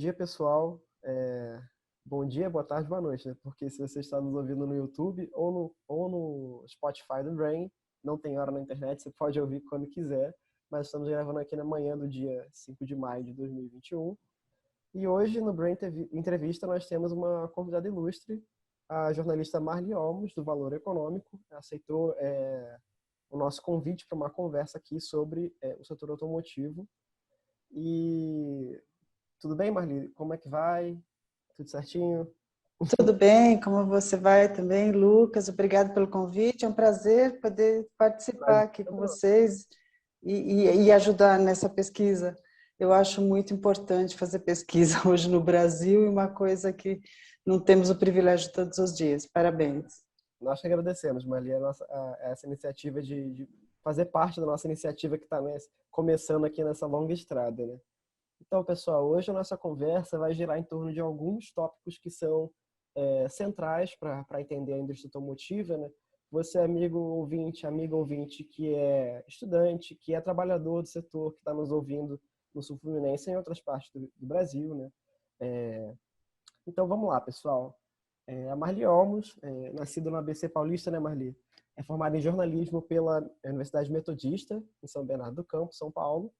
dia, pessoal. Bom dia, boa tarde, boa noite, né? Porque se você está nos ouvindo no YouTube ou no Spotify do Brain, não tem hora na internet, você pode ouvir quando quiser, mas estamos gravando aqui na manhã do dia 5 de maio de 2021. E hoje, no Brain Entrevista, nós temos uma convidada ilustre, a jornalista Marli Olmos, do Valor Econômico, aceitou o nosso convite para uma conversa aqui sobre o setor automotivo. E tudo bem, Marli? Como é que vai? Tudo certinho? Tudo bem, como você vai também, Lucas? Obrigado pelo convite, é um prazer poder participar aqui com vocês e ajudar nessa pesquisa. Eu acho muito importante fazer pesquisa hoje no Brasil e uma coisa que não temos o privilégio todos os dias. Parabéns. Nós que agradecemos, Marli, essa iniciativa de fazer parte da nossa iniciativa que está começando aqui nessa longa estrada, né? Então, pessoal, hoje a nossa conversa vai girar em torno de alguns tópicos que são centrais para entender a indústria automotiva, né? Você, amigo ouvinte, amiga ouvinte, que é estudante, que é trabalhador do setor, que está nos ouvindo no Sul Fluminense e em outras partes do Brasil, né? Então, vamos lá, pessoal. A Marli Olmos, nascida no ABC Paulista, né, Marli? É formada em jornalismo pela Universidade Metodista, em São Bernardo do Campo, São Paulo.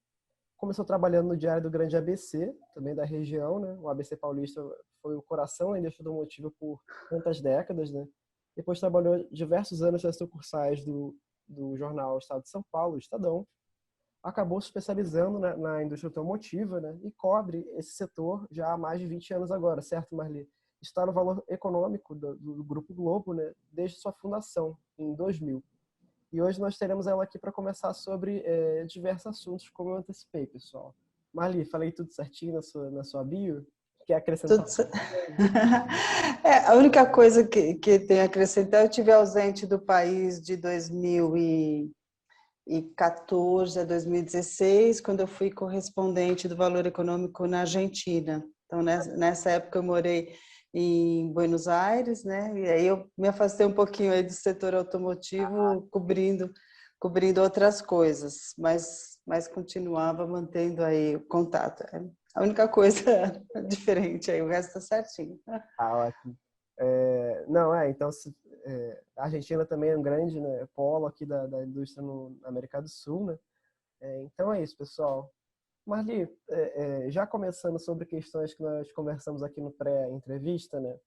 Começou trabalhando no Diário do Grande ABC, também da região, né? O ABC Paulista foi o coração da indústria automotiva por tantas décadas, né? Depois trabalhou diversos anos nas sucursais do jornal Estado de São Paulo, Estadão. Acabou se especializando na indústria automotiva, né? E cobre esse setor já há mais de 20 anos agora, certo, Marli? Está no Valor Econômico do Grupo Globo, né? Desde sua fundação, em 2000. E hoje nós teremos ela aqui para conversar sobre diversos assuntos, como eu antecipei, pessoal. Marli, falei tudo certinho na sua bio? Quer acrescentar? A única coisa que tem a acrescentar, eu estive ausente do país de 2014 a 2016, quando eu fui correspondente do Valor Econômico na Argentina. Então, nessa época eu morei em Buenos Aires, né? E aí eu me afastei um pouquinho aí do setor automotivo, cobrindo outras coisas, mas continuava mantendo aí o contato. A única coisa diferente aí, o resto está certinho. Ótimo. Então, a Argentina também é um grande, né, polo aqui da indústria na América do Sul, né? Então é isso, pessoal. Marli, já começando sobre questões que nós conversamos aqui no pré-entrevista, né?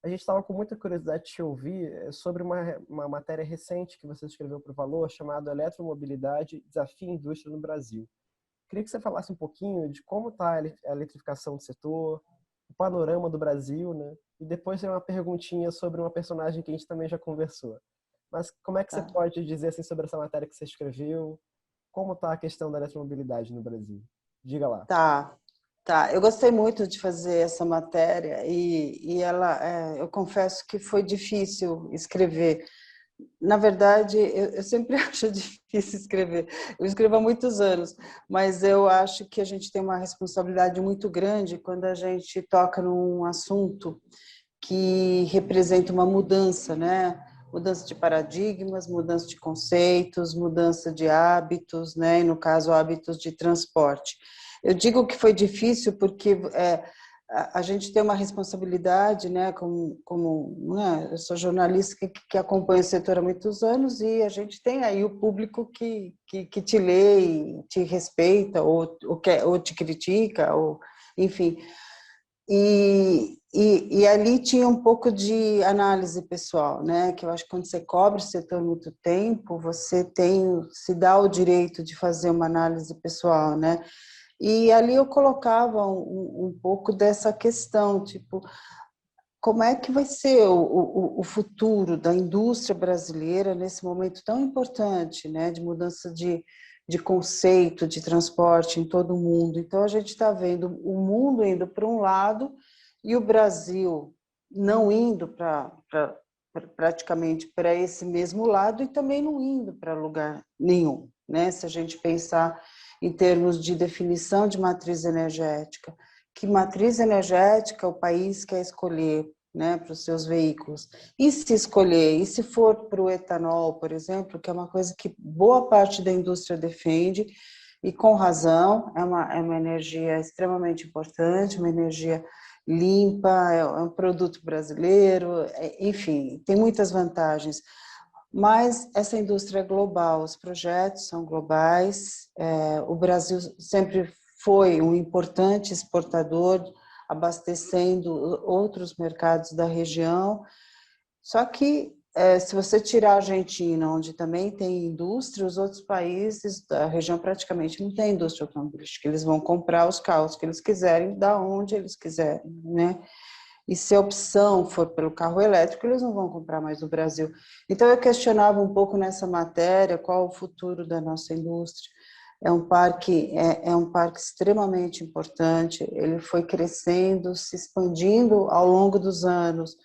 A gente estava com muita curiosidade de te ouvir sobre uma matéria recente que você escreveu para o Valor, chamada Eletromobilidade, Desafio e Indústria no Brasil. Queria que você falasse um pouquinho de como está a eletrificação do setor, o panorama do Brasil, né? E depois tem uma perguntinha sobre uma personagem que a gente também já conversou. Mas como é que você pode dizer assim, sobre essa matéria que você escreveu? Como está a questão da eletromobilidade no Brasil? Diga lá. Tá. Eu gostei muito de fazer essa matéria e eu confesso que foi difícil escrever. Na verdade, eu sempre acho difícil escrever. Eu escrevo há muitos anos, mas eu acho que a gente tem uma responsabilidade muito grande quando a gente toca num assunto que representa uma mudança, né? Mudança de paradigmas, mudança de conceitos, mudança de hábitos, né? E no caso, hábitos de transporte. Eu digo que foi difícil porque a gente tem uma responsabilidade, né? Né? Eu sou jornalista que acompanha o setor há muitos anos e a gente tem aí o público que te lê e te respeita ou te critica, ou enfim. E ali tinha um pouco de análise pessoal, né? Que eu acho que quando você cobre o setor há muito tempo, você se dá o direito de fazer uma análise pessoal, né? E ali eu colocava um pouco dessa questão, tipo, como é que vai ser o futuro da indústria brasileira nesse momento tão importante, né? De mudança de conceito de transporte em todo o mundo. Então, a gente está vendo o mundo indo para um lado e o Brasil não indo praticamente para esse mesmo lado e também não indo para lugar nenhum, né? Se a gente pensar em termos de definição de matriz energética, que matriz energética o país quer escolher, né, para os seus veículos. E se escolher, e se for para o etanol, por exemplo, que é uma coisa que boa parte da indústria defende, e com razão, é uma energia extremamente importante, uma energia limpa, é um produto brasileiro, enfim, tem muitas vantagens. Mas essa indústria é global, os projetos são globais, o Brasil sempre foi um importante exportador, abastecendo outros mercados da região, só que se você tirar a Argentina, onde também tem indústria, os outros países da região praticamente não tem indústria automobilística, eles vão comprar os carros que eles quiserem, da onde eles quiserem, né? E se a opção for pelo carro elétrico, eles não vão comprar mais no Brasil. Então, eu questionava um pouco nessa matéria qual o futuro da nossa indústria. É um parque extremamente importante, ele foi crescendo, se expandindo ao longo dos anos,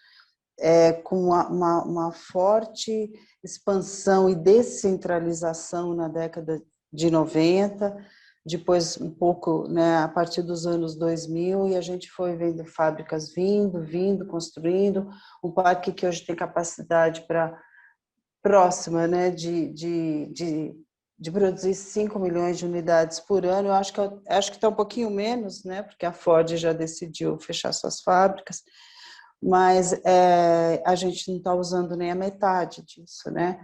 com uma forte expansão e descentralização na década de 90, depois um pouco, né, a partir dos anos 2000, e a gente foi vendo fábricas vindo, construindo, um parque que hoje tem capacidade para próxima, né, de produzir 5 milhões de unidades por ano. Eu acho que está um pouquinho menos, né, porque a Ford já decidiu fechar suas fábricas, mas a gente não está usando nem a metade disso, né?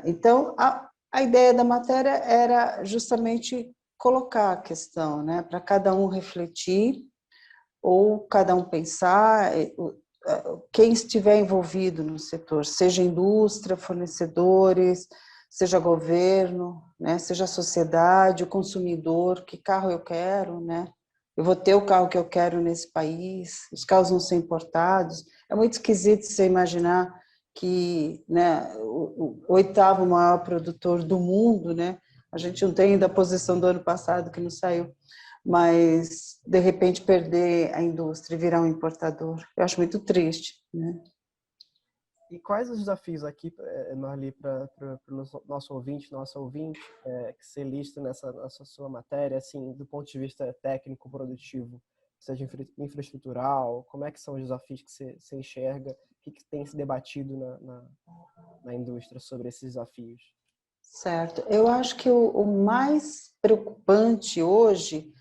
Então, a ideia da matéria era justamente colocar a questão, né, para cada um refletir, ou cada um pensar, quem estiver envolvido no setor, seja indústria, fornecedores, seja governo, né, seja a sociedade, o consumidor, que carro eu quero, né? Eu vou ter o carro que eu quero nesse país, os carros vão ser importados. É muito esquisito você imaginar que, né, o oitavo maior produtor do mundo, né, a gente não tem ainda a posição do ano passado que não saiu, mas de repente perder a indústria e virar um importador. Eu acho muito triste, né? E quais os desafios aqui, Marli, para o nosso ouvinte, nossa ouvinte, que você lista nessa sua matéria, assim, do ponto de vista técnico, produtivo, seja infraestrutural, como é que são os desafios que você enxerga, o que tem se debatido na indústria sobre esses desafios? Certo. Eu acho que o mais preocupante hoje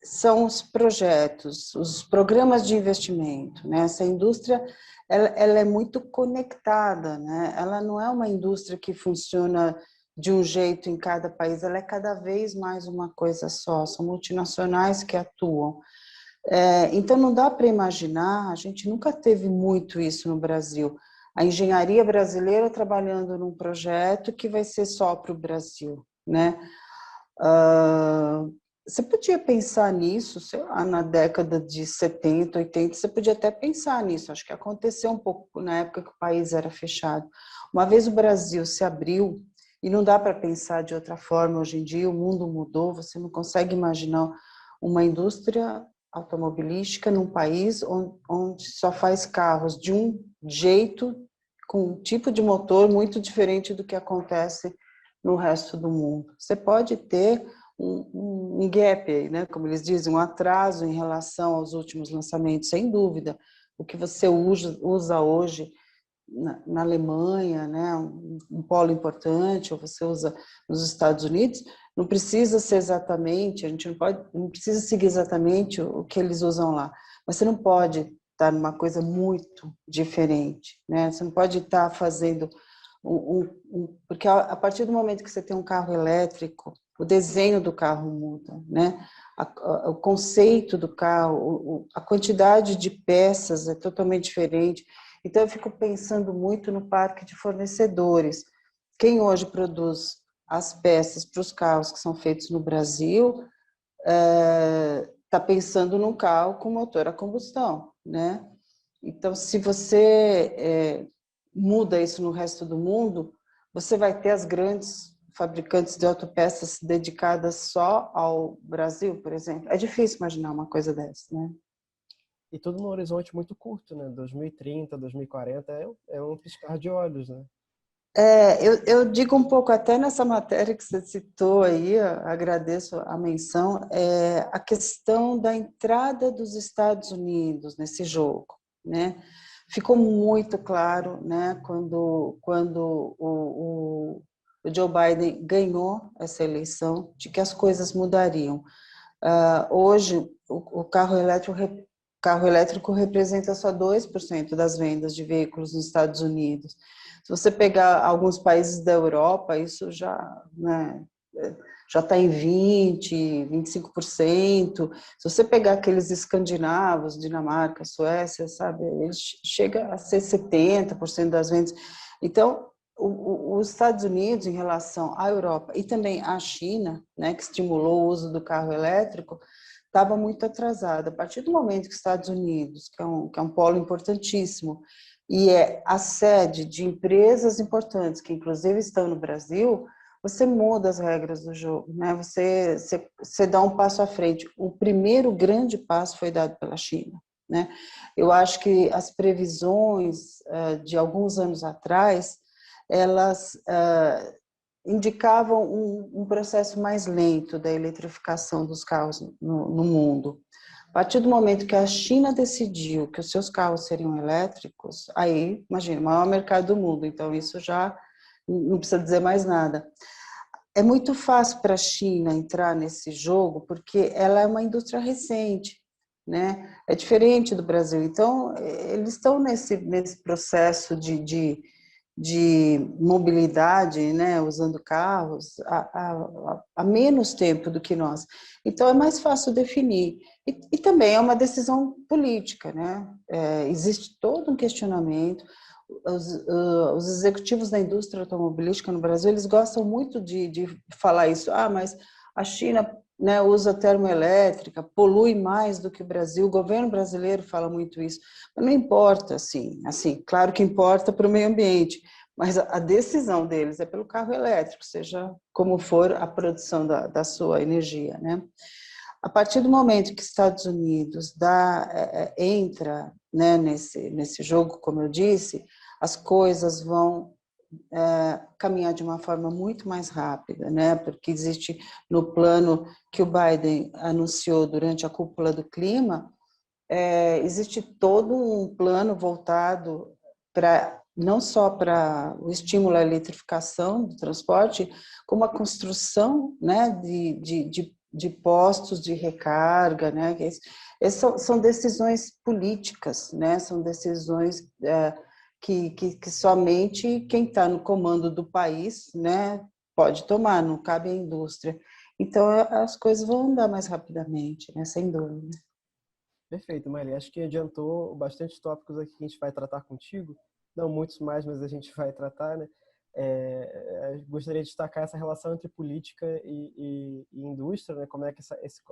são os projetos, os programas de investimento, né? Essa indústria, ela é muito conectada, né? Ela não é uma indústria que funciona de um jeito em cada país, ela é cada vez mais uma coisa só, são multinacionais que atuam. Então, não dá para imaginar, a gente nunca teve muito isso no Brasil, a engenharia brasileira trabalhando num projeto que vai ser só para o Brasil, né? Você podia pensar nisso, sei lá, na década de 70, 80, você podia até pensar nisso, acho que aconteceu um pouco na época que o país era fechado. Uma vez o Brasil se abriu, e não dá para pensar de outra forma hoje em dia, o mundo mudou, você não consegue imaginar uma indústria automobilística num país onde só faz carros de um jeito, com um tipo de motor muito diferente do que acontece no resto do mundo. Você pode ter um gap aí, né? Como eles dizem, um atraso em relação aos últimos lançamentos, sem dúvida. O que você usa hoje na Alemanha, né, um polo importante, ou você usa nos Estados Unidos, não precisa ser exatamente, a gente não precisa seguir exatamente o que eles usam lá, mas você não pode estar numa coisa muito diferente, né? Você não pode estar fazendo porque a partir do momento que você tem um carro elétrico, o desenho do carro muda, né? O conceito do carro, a quantidade de peças é totalmente diferente. Então, eu fico pensando muito no parque de fornecedores. Quem hoje produz as peças para os carros que são feitos no Brasil está pensando num carro com motor a combustão, né? Então, se você muda isso no resto do mundo, você vai ter as grandes fabricantes de autopeças dedicadas só ao Brasil, por exemplo. É difícil imaginar uma coisa dessa, né? E tudo num horizonte muito curto, né? 2030, 2040 é um piscar de olhos, né? Eu digo um pouco até nessa matéria que você citou aí, agradeço a menção, a questão da entrada dos Estados Unidos nesse jogo, né? Ficou muito claro, né, quando o Joe Biden ganhou essa eleição, de que as coisas mudariam. Hoje, o carro elétrico representa só 2% das vendas de veículos nos Estados Unidos. Se você pegar alguns países da Europa, isso já, né, já está em 20%, 25%. Se você pegar aqueles escandinavos, Dinamarca, Suécia, sabe, eles chega a ser 70% das vendas. Então, os Estados Unidos, em relação à Europa e também à China, né, que estimulou o uso do carro elétrico, estava muito atrasada. A partir do momento que os Estados Unidos, que é um polo importantíssimo, e é a sede de empresas importantes, que inclusive estão no Brasil, você muda as regras do jogo, né? Você dá um passo à frente. O primeiro grande passo foi dado pela China, né? Eu acho que as previsões de alguns anos atrás, elas indicavam um processo mais lento da eletrificação dos carros no mundo. A partir do momento que a China decidiu que os seus carros seriam elétricos, aí, imagina, o maior mercado do mundo, então isso já não precisa dizer mais nada. É muito fácil para a China entrar nesse jogo, porque ela é uma indústria recente, né? É diferente do Brasil. Então, eles estão nesse processo de mobilidade, né, usando carros, há menos tempo do que nós. Então, é mais fácil definir. E também é uma decisão política, né? Existe todo um questionamento. Os executivos da indústria automobilística no Brasil, eles gostam muito de falar isso. Mas a China, né, usa termoelétrica, polui mais do que o Brasil. O governo brasileiro fala muito isso. Mas não importa, assim, claro que importa para o meio ambiente, mas a decisão deles é pelo carro elétrico, seja como for a produção da sua energia, né? A partir do momento que os Estados Unidos entra, né, nesse jogo, como eu disse, as coisas vão caminhar de uma forma muito mais rápida, né? Porque existe no plano que o Biden anunciou durante a cúpula do clima, existe todo um plano voltado para não só para o estímulo à eletrificação do transporte, como a construção, né, de postos de recarga, né? São decisões políticas, né? São decisões que somente quem está no comando do país, né, pode tomar, não cabe à indústria. Então, as coisas vão andar mais rapidamente, né, sem dúvida. Perfeito, Marli. Acho que adiantou bastante tópicos aqui que a gente vai tratar contigo. Não muitos mais, mas a gente vai tratar, né? Gostaria de destacar essa relação entre política e indústria, né? Como é que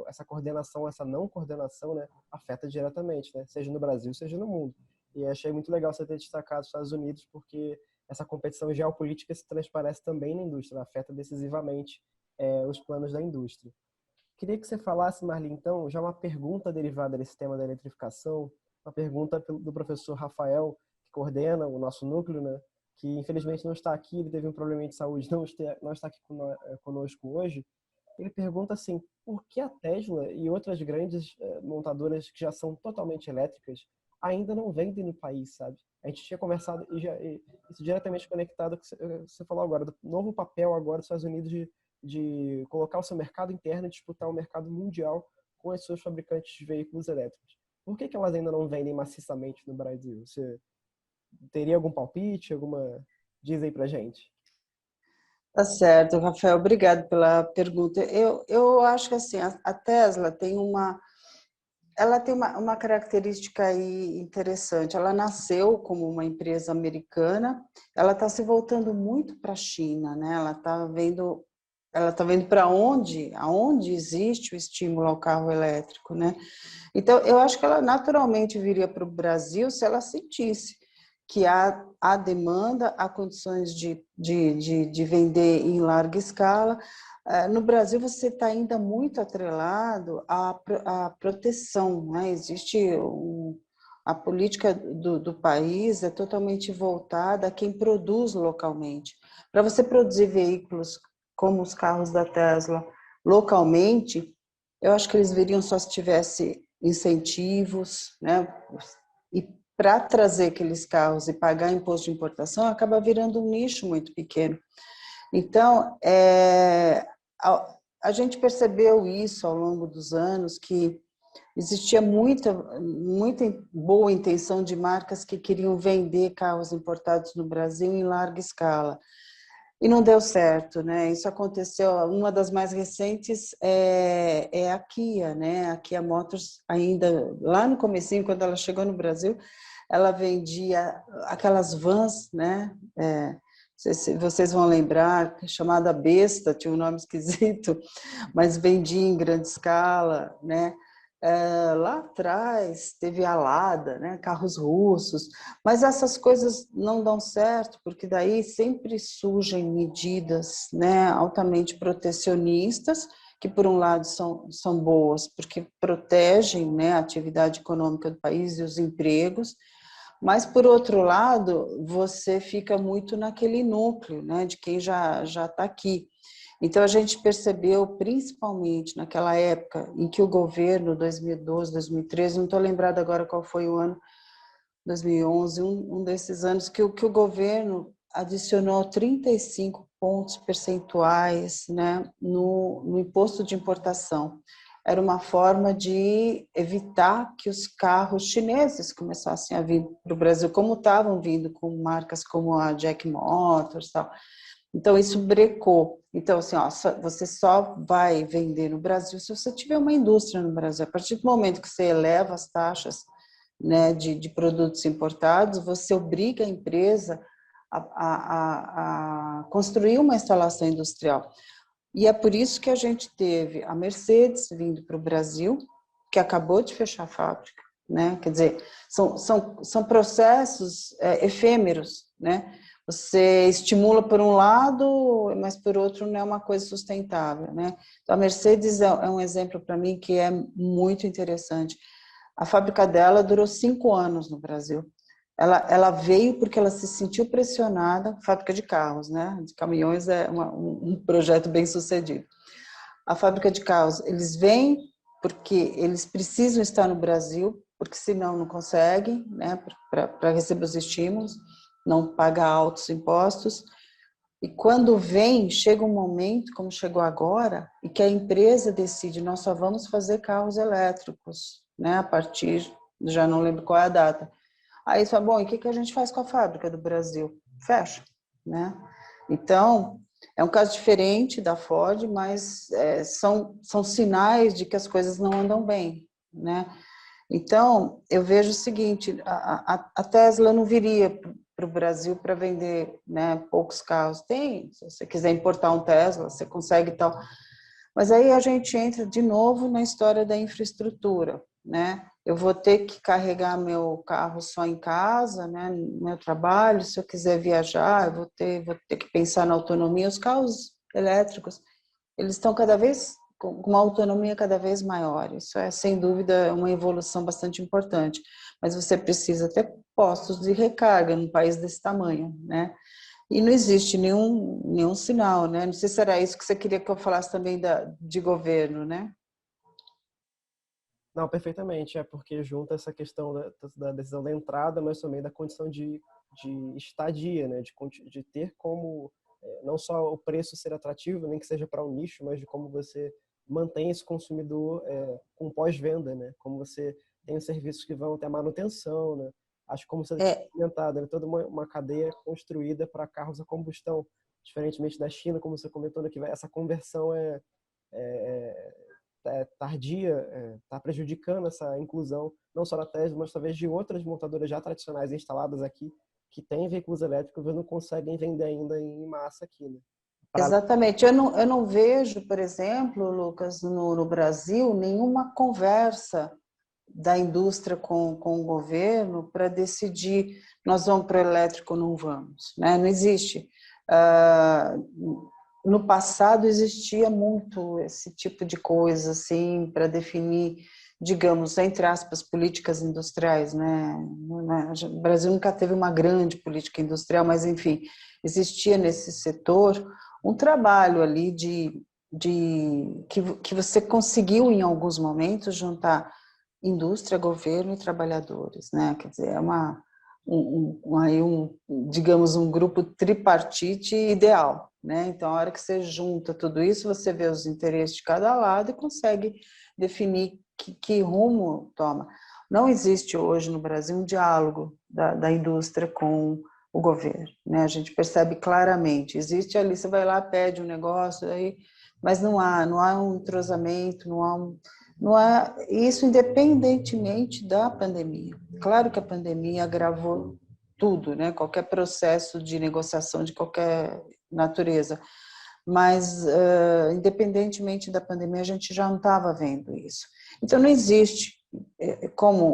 essa coordenação, essa não coordenação, né, afeta diretamente, né? Seja no Brasil, seja no mundo. E achei muito legal você ter destacado os Estados Unidos, porque essa competição geopolítica se transparece também na indústria, afeta decisivamente os planos da indústria. Queria que você falasse, Marli, então, já uma pergunta derivada desse tema da eletrificação, uma pergunta do professor Rafael, que coordena o nosso núcleo, né, que infelizmente não está aqui, ele teve um problema de saúde, não está aqui conosco hoje. Ele pergunta assim, por que a Tesla e outras grandes montadoras que já são totalmente elétricas ainda não vendem no país, sabe? A gente tinha conversado, isso diretamente conectado com o que você falou agora, do novo papel agora dos Estados Unidos de colocar o seu mercado interno e disputar o mercado mundial com as suas fabricantes de veículos elétricos. Por que elas ainda não vendem maciçamente no Brasil? Você teria algum palpite? Diz aí pra gente. Tá certo, Rafael, obrigado pela pergunta. Eu acho que assim, a Tesla tem uma característica aí interessante. Ela nasceu como uma empresa americana, ela está se voltando muito para a China, né? Ela está vendo para aonde existe o estímulo ao carro elétrico, né? Então, eu acho que ela naturalmente viria para o Brasil se ela sentisse que há demanda, há condições de vender em larga escala. No Brasil, você está ainda muito atrelado à proteção, né? A política do país é totalmente voltada a quem produz localmente. Para você produzir veículos como os carros da Tesla localmente, eu acho que eles viriam só se tivesse incentivos, né? E para trazer aqueles carros e pagar imposto de importação, acaba virando um nicho muito pequeno. Então, a gente percebeu isso ao longo dos anos, que existia muita boa intenção de marcas que queriam vender carros importados no Brasil em larga escala. E não deu certo, né? Isso aconteceu, uma das mais recentes é a Kia, né? A Kia Motors, ainda lá no comecinho, quando ela chegou no Brasil, ela vendia aquelas vans, né? Se vocês vão lembrar, chamada Besta, tinha um nome esquisito, mas vendia em grande escala, né? Lá atrás teve a Lada, né? Carros russos, mas essas coisas não dão certo, porque daí sempre surgem medidas, né, altamente protecionistas, que por um lado são boas, porque protegem, né, a atividade econômica do país e os empregos, mas, por outro lado, você fica muito naquele núcleo, né, de quem já está aqui. Então, a gente percebeu, principalmente naquela época em que o governo, 2012, 2013, não estou lembrada agora qual foi o ano, 2011, um desses anos, que o governo adicionou 35 pontos percentuais, né, no imposto de importação. Era uma forma de evitar que os carros chineses começassem a vir para o Brasil, como estavam vindo com marcas como a Jack Motors e tal. Então, isso brecou. Então, assim, ó, você só vai vender no Brasil se você tiver uma indústria no Brasil. A partir do momento que você eleva as taxas, né, de produtos importados, você obriga a empresa a construir uma instalação industrial. E é por isso que a gente teve a Mercedes vindo para o Brasil, que acabou de fechar a fábrica, né? Quer dizer, são processos efêmeros, né? Você estimula por um lado, mas por outro não é uma coisa sustentável, né? Então, a Mercedes é um exemplo para mim que é muito interessante. A fábrica dela durou 5 anos no Brasil. Ela veio porque ela se sentiu pressionada, fábrica de carros, né? De caminhões é um projeto bem sucedido. A fábrica de carros, eles vêm porque eles precisam estar no Brasil, porque senão não conseguem, né? Para receber os estímulos, não pagar altos impostos. E quando vem, chega um momento, como chegou agora, e que a empresa decide, nós só vamos fazer carros elétricos, né? A partir, já não lembro qual é a data. Aí você fala, bom, e o que a gente faz com a fábrica do Brasil? Fecha, né? Então, é um caso diferente da Ford, mas são sinais de que as coisas não andam bem, né? Então, eu vejo o seguinte, a Tesla não viria para o Brasil para vender, né, poucos carros. Tem, se você quiser importar um Tesla, você consegue e tal. Mas aí a gente entra de novo na história da infraestrutura, né? Eu vou ter que carregar meu carro só em casa, né, no meu trabalho. Se eu quiser viajar, eu vou ter que pensar na autonomia. Os carros elétricos, eles estão cada vez com uma autonomia cada vez maior. Isso é, sem dúvida, uma evolução bastante importante. Mas você precisa ter postos de recarga num país desse tamanho, né? E não existe nenhum sinal, né? Não sei se era isso que você queria que eu falasse também de governo, né? Não, perfeitamente. É porque junta essa questão da decisão da entrada, mas também da condição de estadia, né? De ter como não só o preço ser atrativo, nem que seja para um nicho, mas de como você mantém esse consumidor com pós-venda, né? Como você tem os serviços que vão ter a manutenção, né? Acho que como você tinha É, comentado, né? Toda uma cadeia construída para carros a combustão, diferentemente da China, como você comentou, né? Que essa conversão é, tardia, está prejudicando essa inclusão, não só da Tesla, mas talvez de outras montadoras já tradicionais instaladas aqui, que têm veículos elétricos e não conseguem vender ainda em massa aqui, né? Pra... exatamente. Eu não vejo, por exemplo, Lucas, no Brasil, nenhuma conversa da indústria com o governo para decidir nós vamos para o elétrico ou não vamos, né? Não existe. Ah, no passado existia muito esse tipo de coisa, assim, para definir, digamos, entre aspas, políticas industriais, né? O Brasil nunca teve uma grande política industrial, mas, enfim, existia nesse setor um trabalho ali que você conseguiu, em alguns momentos, juntar indústria, governo e trabalhadores, né? Quer dizer, digamos, um grupo tripartite ideal, né? Então, a hora que você junta tudo isso, você vê os interesses de cada lado e consegue definir que rumo toma. Não existe hoje no Brasil um diálogo da indústria com o governo, né? A gente percebe claramente. Existe ali, você vai lá, pede um negócio, aí, mas não há um entrosamento, não há isso independentemente da pandemia. Claro que a pandemia agravou tudo, né? Qualquer processo de negociação de qualquer natureza, mas independentemente da pandemia a gente já não estava vendo isso. Então não existe como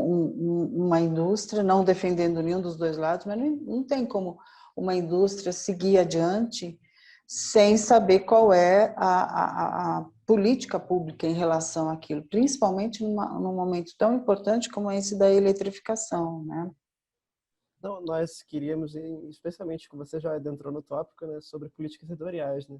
uma indústria, não defendendo nenhum dos dois lados, mas não tem como uma indústria seguir adiante sem saber qual é a política pública em relação àquilo, principalmente num momento tão importante como esse da eletrificação, né? Não, nós queríamos, especialmente, como você já adentrou no tópico, né, sobre políticas setoriais, né?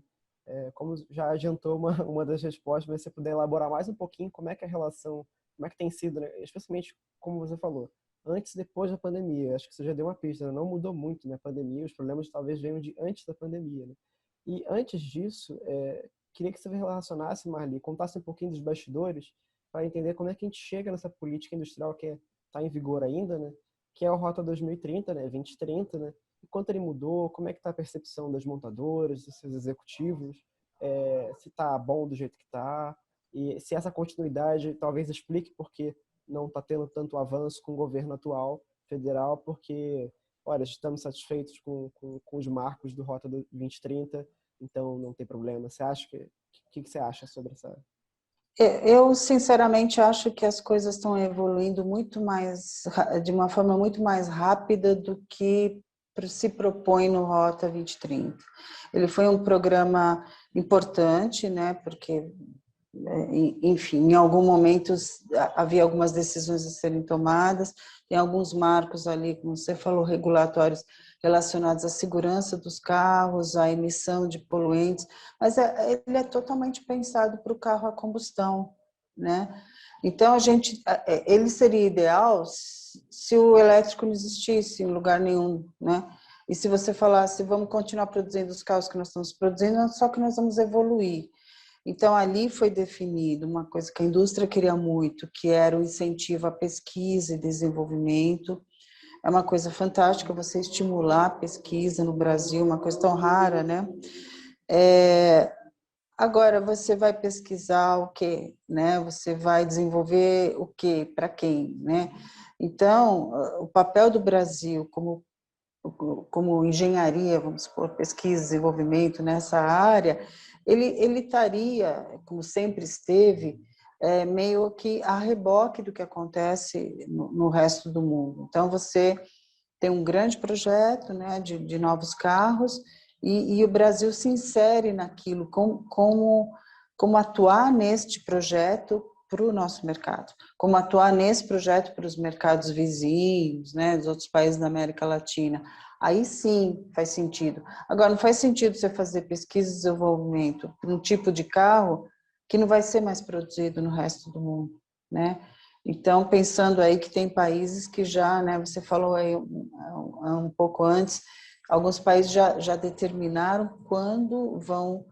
Como já adiantou uma das respostas, mas se você puder elaborar mais um pouquinho como é que a relação, como é que tem sido, né? Especialmente, como você falou, antes e depois da pandemia. Acho que você já deu uma pista, né? Não mudou muito, né? A pandemia, os problemas talvez venham de antes da pandemia, né? E antes disso, queria que você relacionasse, Marli, contasse um pouquinho dos bastidores para entender como é que a gente chega nessa política industrial que está em vigor ainda, né? Que é o Rota 2030, né? 2030, né? E quanto ele mudou, como é que está a percepção das montadoras, dos seus executivos, se está bom do jeito que está, e se essa continuidade talvez explique por que não está tendo tanto avanço com o governo atual, federal, porque, olha, estamos satisfeitos com os marcos do Rota 2030, então não tem problema. Você acha que você acha sobre essa? Eu, sinceramente, acho que as coisas estão evoluindo muito mais, de uma forma muito mais rápida do que se propõe no Rota 2030. Ele foi um programa importante, né, porque, enfim, em algum momento havia algumas decisões a serem tomadas, tem alguns marcos ali, como você falou, regulatórios relacionados à segurança dos carros, à emissão de poluentes, mas ele é totalmente pensado para o carro a combustão, né? Então, ele seria ideal se o elétrico não existisse em lugar nenhum, né? E se você falasse, vamos continuar produzindo os carros que nós estamos produzindo, só que nós vamos evoluir. Então, ali foi definido uma coisa que a indústria queria muito, que era o incentivo à pesquisa e desenvolvimento. É uma coisa fantástica você estimular a pesquisa no Brasil, uma coisa tão rara, né? Agora, você vai pesquisar o quê, né? Você vai desenvolver o quê, para quem, né? Então, o papel do Brasil como engenharia, vamos supor, pesquisa, desenvolvimento nessa área, ele estaria, como sempre esteve, meio que a reboque do que acontece no resto do mundo. Então, você tem um grande projeto, né, de novos carros, e o Brasil se insere naquilo, como atuar neste projeto para o nosso mercado, como atuar nesse projeto para os mercados vizinhos, né, dos outros países da América Latina. Aí sim faz sentido. Agora, não faz sentido você fazer pesquisa e desenvolvimento para um tipo de carro que não vai ser mais produzido no resto do mundo, né? Então, pensando aí que tem países que já, né, você falou aí um pouco antes, alguns países já determinaram quando vão,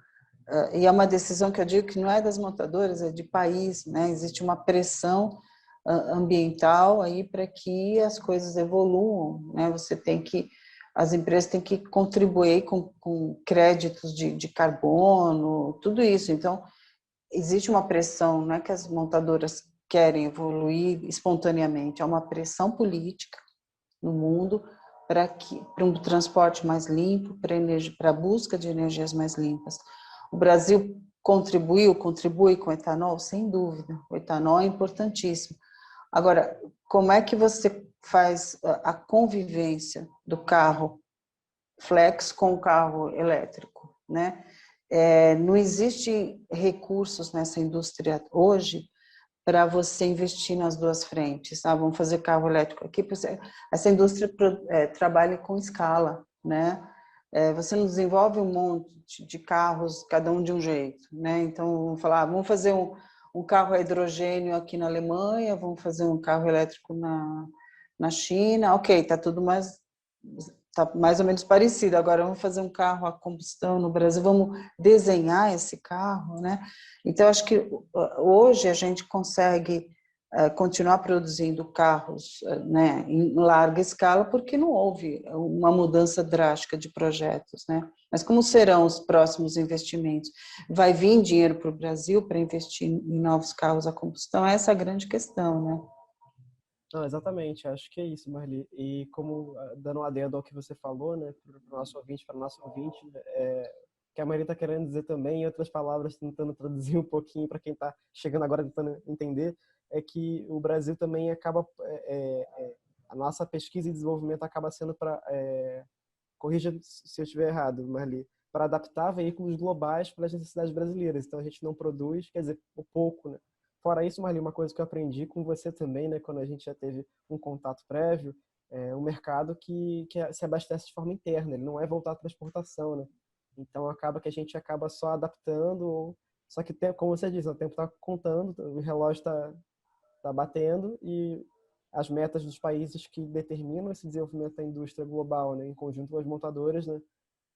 e é uma decisão que eu digo que não é das montadoras, é de país, né, existe uma pressão ambiental aí para que as coisas evoluam, né, as empresas têm que contribuir com créditos de carbono, tudo isso, então existe uma pressão, não é que as montadoras querem evoluir espontaneamente, há uma pressão política no mundo para um transporte mais limpo, para a busca de energias mais limpas. O Brasil contribui com o etanol, sem dúvida, o etanol é importantíssimo. Agora, como é que você faz a convivência do carro flex com o carro elétrico, né? Não existe recursos nessa indústria hoje para você investir nas duas frentes. Vamos fazer carro elétrico aqui. Essa indústria trabalha com escala, né? Você não desenvolve um monte de carros, cada um de um jeito, né? Então, vamos falar, vamos fazer um carro a hidrogênio aqui na Alemanha, vamos fazer um carro elétrico na China, ok, tá mais ou menos parecido. Agora vamos fazer um carro a combustão no Brasil, vamos desenhar esse carro, né? Então acho que hoje a gente consegue continuar produzindo carros, né, em larga escala, porque não houve uma mudança drástica de projetos, né? Mas como serão os próximos investimentos? Vai vir dinheiro para o Brasil para investir em novos carros a combustão? Essa é a grande questão, né? Não, exatamente, acho que é isso, Marli. E como, dando um adendo ao que você falou, né, para o nosso ouvinte, para o nosso ouvinte, né, que a Marli está querendo dizer também, em outras palavras, tentando traduzir um pouquinho para quem está chegando agora tentando entender, é que o Brasil também acaba, a nossa pesquisa e desenvolvimento acaba sendo para, corrija se eu estiver errado, Marli, para adaptar veículos globais para as necessidades brasileiras. Então a gente não produz, quer dizer, o pouco, né? Fora isso, Marli, uma coisa que eu aprendi com você também, né, quando a gente já teve um contato prévio, é um mercado que se abastece de forma interna, ele não é voltado para exportação, né? Então acaba que a gente acaba só adaptando, só que como você disse, o tempo está contando, o relógio está batendo e as metas dos países que determinam esse desenvolvimento da indústria global, né, em conjunto com as montadoras, né,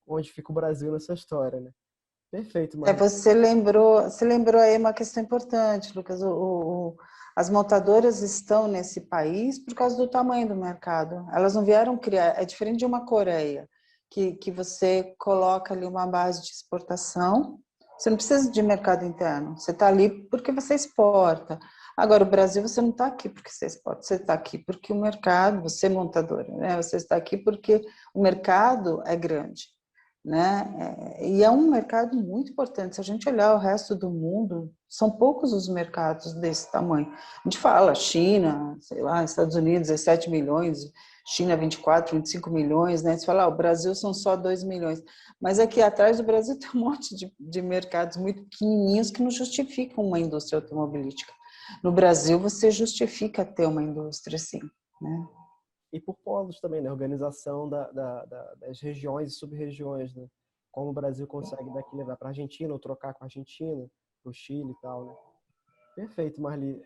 onde fica o Brasil nessa história, né? Perfeito, Marli. Você lembrou aí uma questão importante, Lucas. As montadoras estão nesse país por causa do tamanho do mercado. Elas não vieram criar, é diferente de uma Coreia, que você coloca ali uma base de exportação, você não precisa de mercado interno, você está ali porque você exporta. Agora, o Brasil, você não está aqui porque você exporta, você está aqui porque o mercado, você é montadora, né? Você está aqui porque o mercado é grande, né? E é um mercado muito importante. Se a gente olhar o resto do mundo, são poucos os mercados desse tamanho. A gente fala China, sei lá, Estados Unidos, 17 milhões, China 24, 25 milhões, né? Você fala, o Brasil são só 2 milhões. Mas aqui atrás do Brasil tem um monte de mercados muito pequenininhos que não justificam uma indústria automobilística. No Brasil, você justifica ter uma indústria assim, né? E por polos também, né? Organização das regiões e sub-regiões, né? Como o Brasil consegue daqui levar para a Argentina ou trocar com a Argentina, para o Chile e tal, né? Perfeito, Marli.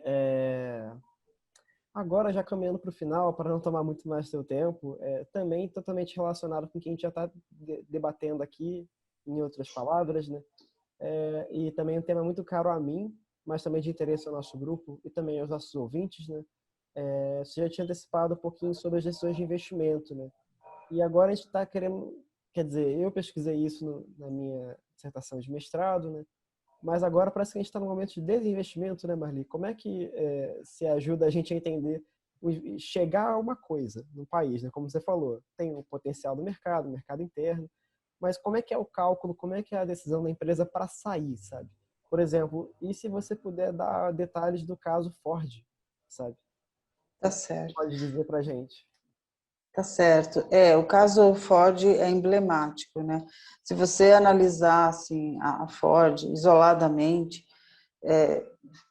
Agora, já caminhando para o final, para não tomar muito mais seu tempo, também totalmente relacionado com o que a gente já está debatendo aqui, em outras palavras, né? E também um tema muito caro a mim, mas também de interesse ao nosso grupo e também aos nossos ouvintes, né? Você já tinha antecipado um pouquinho sobre as decisões de investimento, né? E agora a gente está querendo, quer dizer, eu pesquisei isso na minha dissertação de mestrado, né? Mas agora parece que a gente está num momento de desinvestimento, né, Marli? Como é que se ajuda a gente a entender, chegar a uma coisa no país, né? Como você falou, tem o potencial do mercado, mercado interno, mas como é que é o cálculo, como é que é a decisão da empresa para sair, sabe? Por exemplo, e se você puder dar detalhes do caso Ford, sabe? O Tá que você certo. pode dizer para a gente? Tá certo. O caso Ford é emblemático, né? Se você analisar assim, a Ford isoladamente, é,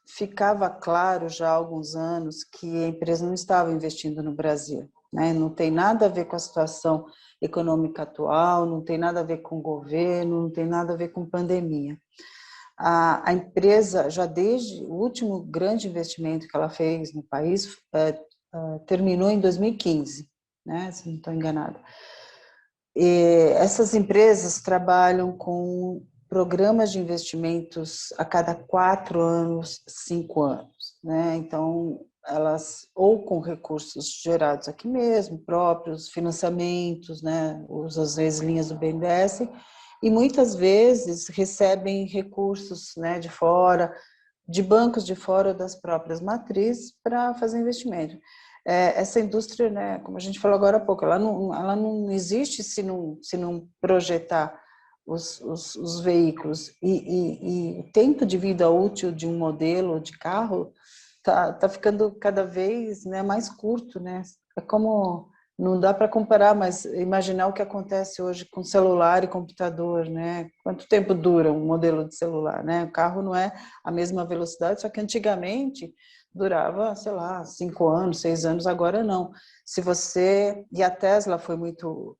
ficava claro já há alguns anos que a empresa não estava investindo no Brasil, né? Não tem nada a ver com a situação econômica atual, não tem nada a ver com o governo, não tem nada a ver com pandemia. A empresa, já desde o último grande investimento que ela fez no país, terminou em 2015, né, se não estou enganada. E essas empresas trabalham com programas de investimentos a cada 4 anos, 5 anos, né? Então, elas ou com recursos gerados aqui mesmo, próprios, financiamentos, né? Às vezes linhas do BNDES, e muitas vezes recebem recursos, né, de fora, de bancos de fora ou das próprias matrizes para fazer investimento. Essa indústria, né, como a gente falou agora há pouco, ela não existe se não projetar os veículos. E o tempo de vida útil de um modelo de carro tá ficando cada vez, né, mais curto, né? É como, não dá para comparar, mas imaginar o que acontece hoje com celular e computador, né? Quanto tempo dura um modelo de celular, né? O carro não é a mesma velocidade, só que antigamente durava, sei lá, 5 anos, 6 anos, agora não. Se você... E a Tesla foi muito,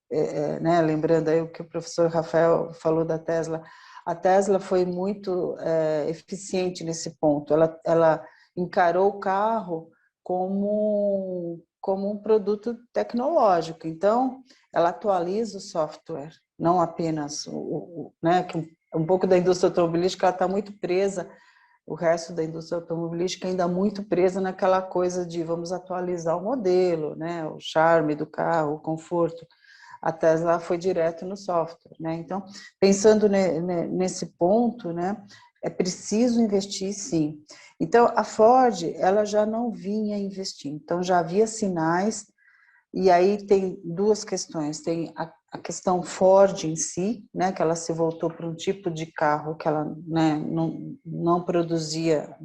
né, lembrando aí o que o professor Rafael falou da Tesla, a Tesla foi muito eficiente nesse ponto. Ela encarou o carro como como um produto tecnológico. Então, ela atualiza o software, não apenas né, que um pouco da indústria automobilística ela está muito presa, o resto da indústria automobilística ainda muito presa naquela coisa de vamos atualizar o modelo, né, o charme do carro, o conforto. A Tesla foi direto no software, né? Então, pensando nesse ponto, né, é preciso investir, sim. Então, a Ford, ela já não vinha investindo, então já havia sinais, e aí tem duas questões, tem a questão Ford em si, né, que ela se voltou para um tipo de carro que ela, né, não produzia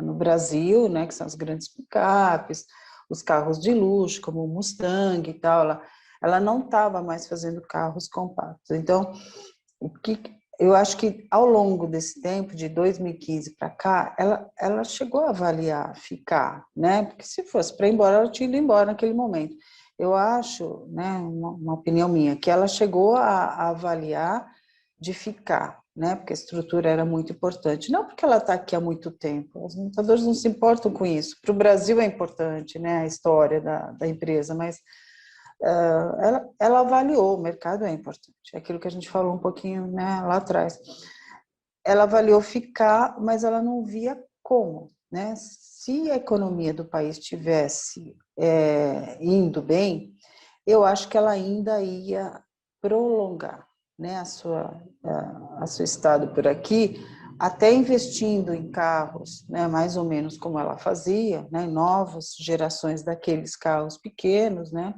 no Brasil, né, que são as grandes picapes, os carros de luxo, como o Mustang e tal, ela não estava mais fazendo carros compactos. Então, eu acho que ao longo desse tempo, de 2015 para cá, ela chegou a avaliar ficar, né? Porque se fosse para ir embora, ela tinha ido embora naquele momento. Eu acho, né, uma opinião minha, que ela chegou a avaliar de ficar, né? Porque a estrutura era muito importante. Não porque ela está aqui há muito tempo, os montadores não se importam com isso. Para o Brasil é importante, né, a história da empresa, mas ela avaliou, o mercado é importante, é aquilo que a gente falou um pouquinho, né, lá atrás. Ela avaliou ficar, mas ela não via como, né? Se a economia do país estivesse indo bem, eu acho que ela ainda ia prolongar, né, a seu estado por aqui, até investindo em carros, né, mais ou menos como ela fazia, né, novas gerações daqueles carros pequenos, né.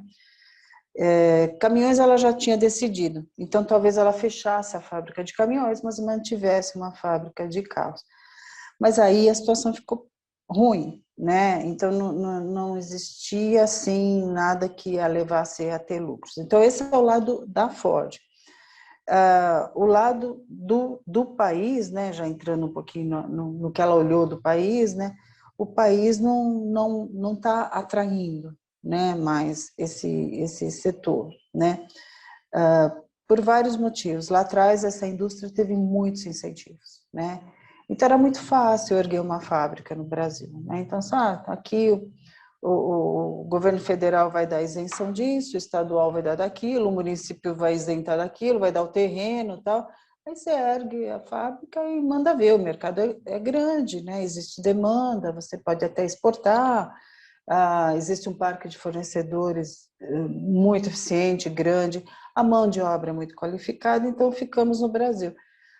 Caminhões ela já tinha decidido, então talvez ela fechasse a fábrica de caminhões, mas mantivesse uma fábrica de carros. Mas aí a situação ficou ruim, né? Então não existia assim nada que a levasse a ter lucros. Então esse é o lado da Ford. O lado do país, né? Já entrando um pouquinho no que ela olhou do país, né? O país não está atraindo, né, mais esse setor, né, por vários motivos. Lá atrás, essa indústria teve muitos incentivos, né, então era muito fácil erguer uma fábrica no Brasil, né, então, aqui o governo federal vai dar isenção disso, o estadual vai dar daquilo, o município vai isentar daquilo, vai dar o terreno e tal. Aí você ergue a fábrica e manda ver, o mercado é grande, né? Existe demanda, você pode até exportar, existe um parque de fornecedores muito eficiente, grande, a mão de obra é muito qualificada, então ficamos no Brasil.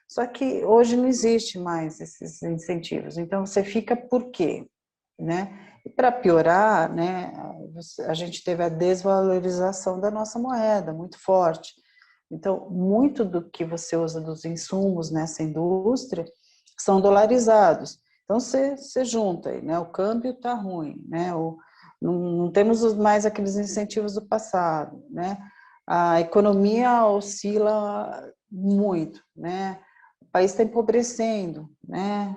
Só que hoje não existe mais esses incentivos, então você fica por quê? Né? E para piorar, né, a gente teve a desvalorização da nossa moeda muito forte. Então, muito do que você usa dos insumos nessa indústria são dolarizados. Então, você junta aí, né? O câmbio está ruim, né? Não temos mais aqueles incentivos do passado, né? A economia oscila muito, né? O país está empobrecendo, né?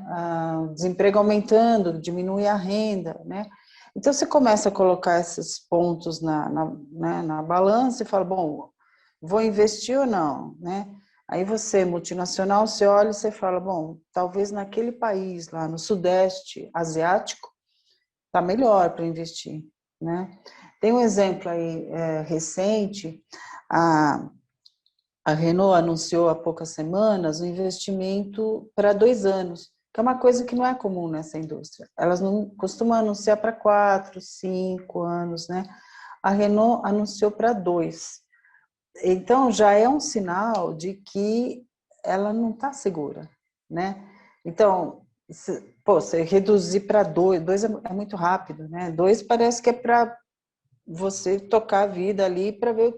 O desemprego aumentando, diminui a renda, né? Então, você começa a colocar esses pontos na balança e fala, bom, vou investir ou não, né? Aí você, multinacional, você olha e você fala, bom, talvez naquele país lá no Sudeste Asiático está melhor para investir, né? Tem um exemplo aí recente, a Renault anunciou há poucas semanas um investimento para 2 anos, que é uma coisa que não é comum nessa indústria. Elas não costumam anunciar para 4, 5 anos, né? A Renault anunciou para 2. Então, já é um sinal de que ela não está segura, né? Então, você reduzir para 2 é muito rápido, né? 2 parece que é para você tocar a vida ali para ver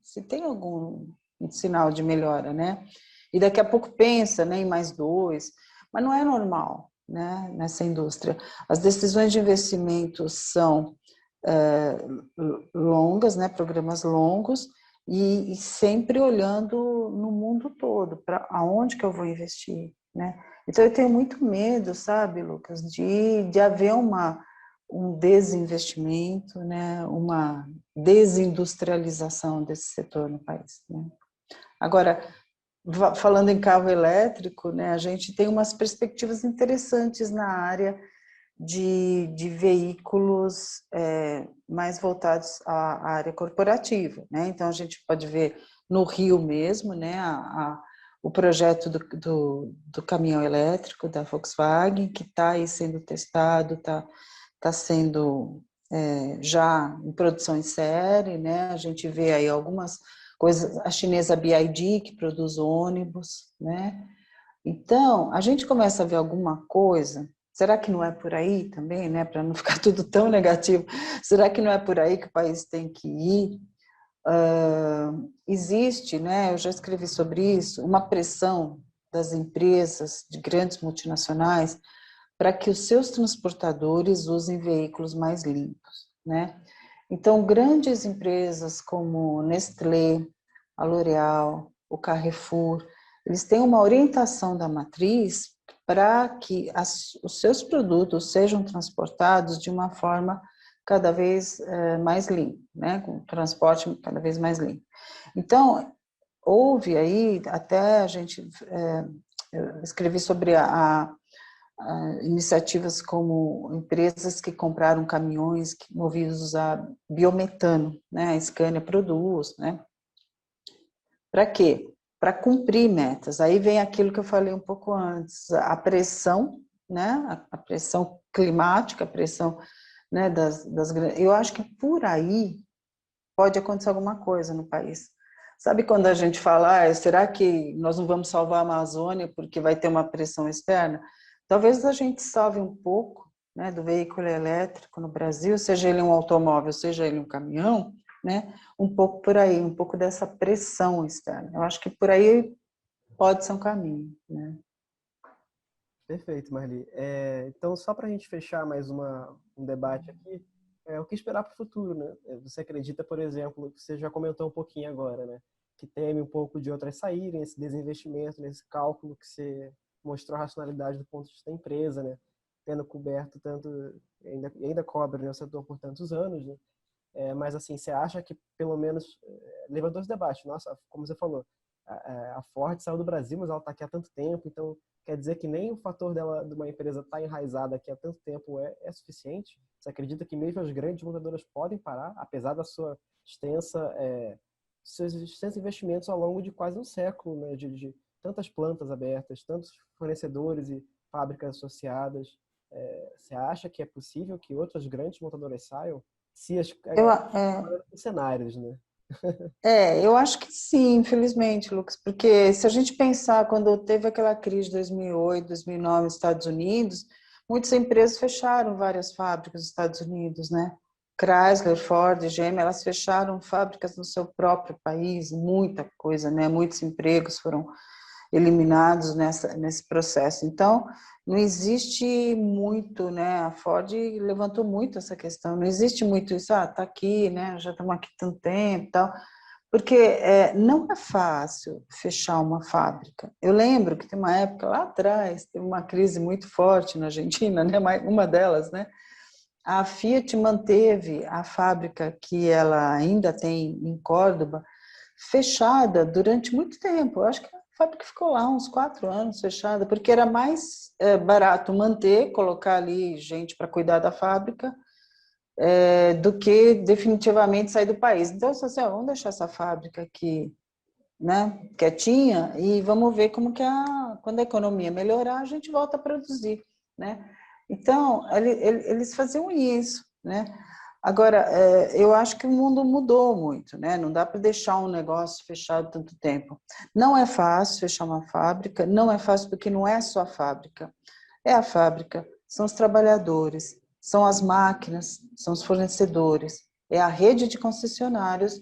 se tem algum sinal de melhora, né? E daqui a pouco pensa, né, em mais 2, mas não é normal, né, nessa indústria. As decisões de investimento são longas, né, programas longos, e sempre olhando no mundo todo, para aonde que eu vou investir, né? Então eu tenho muito medo, sabe, Lucas, de haver um desinvestimento, né, uma desindustrialização desse setor no país, né? Agora, falando em carro elétrico, né, a gente tem umas perspectivas interessantes na área de veículos mais voltados à área corporativa, né? Então, a gente pode ver no Rio mesmo, né, o projeto do caminhão elétrico da Volkswagen, que está aí sendo testado, está sendo já em produção em série, né? A gente vê aí algumas coisas, a chinesa BYD, que produz ônibus, né? Então, a gente começa a ver alguma coisa, será que não é por aí também, né? Para não ficar tudo tão negativo, será que não é por aí que o país tem que ir? Existe, né, eu já escrevi sobre isso, uma pressão das empresas, de grandes multinacionais, para que os seus transportadores usem veículos mais limpos, né? Então, grandes empresas como Nestlé, a L'Oréal, o Carrefour, eles têm uma orientação da matriz para que os seus produtos sejam transportados de uma forma cada vez mais limpa, né? Com transporte cada vez mais limpo. Então, houve aí, até a gente, eu escrevi sobre iniciativas como empresas que compraram caminhões movidos a biometano, né? A Scania produz, né? Para quê? Para cumprir metas. Aí vem aquilo que eu falei um pouco antes, a pressão, né? A pressão climática, a pressão, né? Eu acho que por aí pode acontecer alguma coisa no país. Sabe quando a gente fala, será que nós não vamos salvar a Amazônia porque vai ter uma pressão externa? Talvez a gente salve um pouco, né, do veículo elétrico no Brasil, seja ele um automóvel, seja ele um caminhão, né, um pouco por aí, um pouco dessa pressão externa. Eu acho que por aí pode ser um caminho, né? Perfeito, Marli. Então, só para a gente fechar mais um debate aqui, o que esperar para o futuro, né? Você acredita, por exemplo, que você já comentou um pouquinho agora, né? Que teme um pouco de outras saírem, esse desinvestimento, nesse cálculo que você mostrou a racionalidade do ponto de vista da empresa, né? Tendo coberto tanto, ainda cobre, né, o setor por tantos anos, né? Mas assim, você acha que pelo menos levantou esse debate? Nossa, como você falou, a Ford saiu do Brasil, mas ela está aqui há tanto tempo, então quer dizer que nem o fator dela, de uma empresa estar enraizada aqui há tanto tempo é suficiente? Você acredita que mesmo as grandes montadoras podem parar, apesar da sua seus extensos investimentos ao longo de quase um século, né, de tantas plantas abertas, tantos fornecedores e fábricas associadas? Você acha que é possível que outras grandes montadoras saiam? Se as Eu, cenários, né? eu acho que sim, infelizmente, Lucas, porque se a gente pensar quando teve aquela crise de 2008, 2009 nos Estados Unidos, muitas empresas fecharam várias fábricas nos Estados Unidos, né? Chrysler, Ford, GM, elas fecharam fábricas no seu próprio país, muita coisa, né? Muitos empregos foram eliminados nesse processo. Então, não existe muito, né? A Ford levantou muito essa questão, não existe muito isso, tá aqui, né? Já estamos aqui tanto tempo e tal. Porque não é fácil fechar uma fábrica. Eu lembro que tem uma época lá atrás, teve uma crise muito forte na Argentina, né? Uma delas, né? A Fiat manteve a fábrica que ela ainda tem em Córdoba fechada durante muito tempo. Eu acho que a fábrica ficou lá uns 4 anos fechada, porque era mais barato manter, colocar ali gente para cuidar da fábrica, do que definitivamente sair do país. Então, assim, vamos deixar essa fábrica aqui, né, quietinha e vamos ver como que quando a economia melhorar, a gente volta a produzir, né? Então, eles faziam isso, né? Agora, eu acho que o mundo mudou muito, né? Não dá para deixar um negócio fechado tanto tempo. Não é fácil fechar uma fábrica, não é fácil porque não é só a fábrica. É a fábrica, são os trabalhadores, são as máquinas, são os fornecedores, é a rede de concessionários,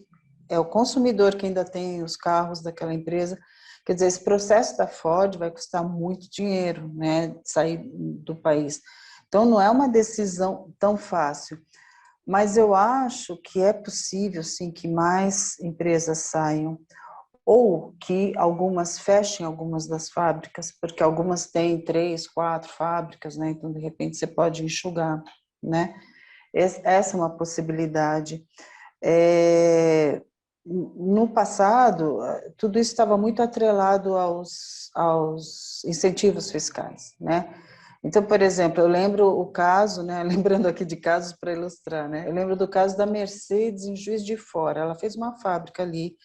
é o consumidor que ainda tem os carros daquela empresa. Quer dizer, esse processo da Ford vai custar muito dinheiro, né, sair do país. Então, não é uma decisão tão fácil, mas eu acho que é possível, sim, que mais empresas saiam, ou que algumas fechem algumas das fábricas, porque algumas têm 3, 4 fábricas, né? Então, de repente, você pode enxugar, né? Essa é uma possibilidade. No passado, tudo isso estava muito atrelado aos incentivos fiscais, né? Então, por exemplo, eu lembro o caso, né, lembrando aqui de casos para ilustrar, né, eu lembro do caso da Mercedes em Juiz de Fora. Ela fez uma fábrica ali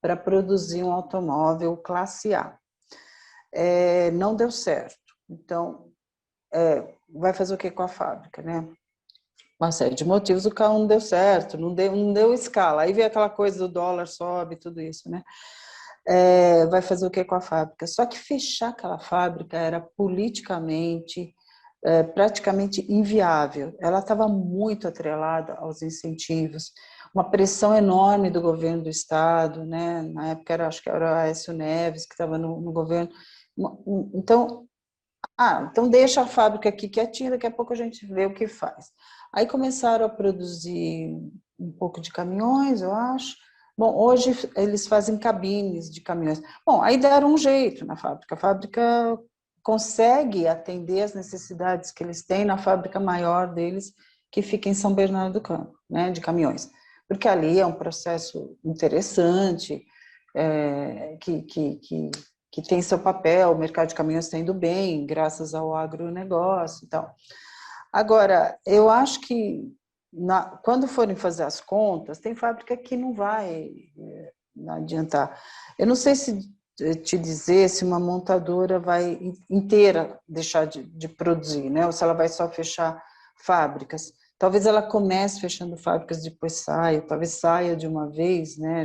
para produzir um automóvel classe A. Não deu certo. Então, vai fazer o que com a fábrica, né? Uma série de motivos, o carro não deu certo, não deu escala. Aí vem aquela coisa do dólar sobe, tudo isso, né? Vai fazer o que com a fábrica? Só que fechar aquela fábrica era politicamente praticamente inviável. Ela estava muito atrelada aos incentivos, uma pressão enorme do governo do estado, né? Na época acho que era o Aécio Neves que estava no governo. Então, então deixa a fábrica aqui quietinha, daqui a pouco a gente vê o que faz. Aí começaram a produzir um pouco de caminhões, eu acho. Bom, hoje eles fazem cabines de caminhões. Bom, aí deram um jeito na fábrica. A fábrica consegue atender as necessidades que eles têm na fábrica maior deles, que fica em São Bernardo do Campo, né, de caminhões. Porque ali é um processo interessante, que tem seu papel, o mercado de caminhões está indo bem, graças ao agronegócio e tal. Agora, eu acho que quando forem fazer as contas, tem fábrica que não vai não adiantar. Eu não sei se te dizer se uma montadora vai inteira deixar de produzir, né? Ou se ela vai só fechar fábricas. Talvez ela comece fechando fábricas, depois saia, talvez saia de uma vez, né?